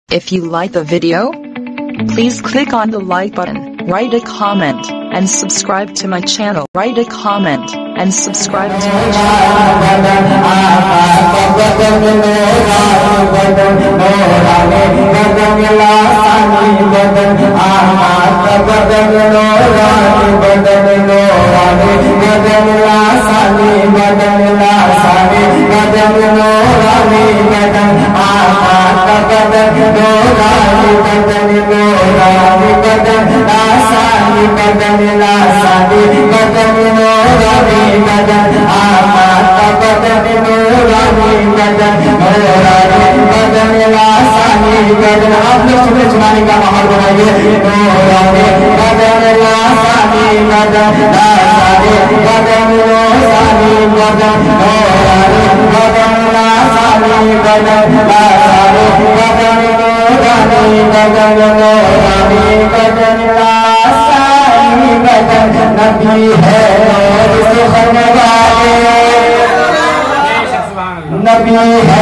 If you like the video, please click on the like button, write a comment, and subscribe to my channel. Write a comment and subscribe to my आप लोग सुबह सुनाने का माहौल बनाइए। नबी है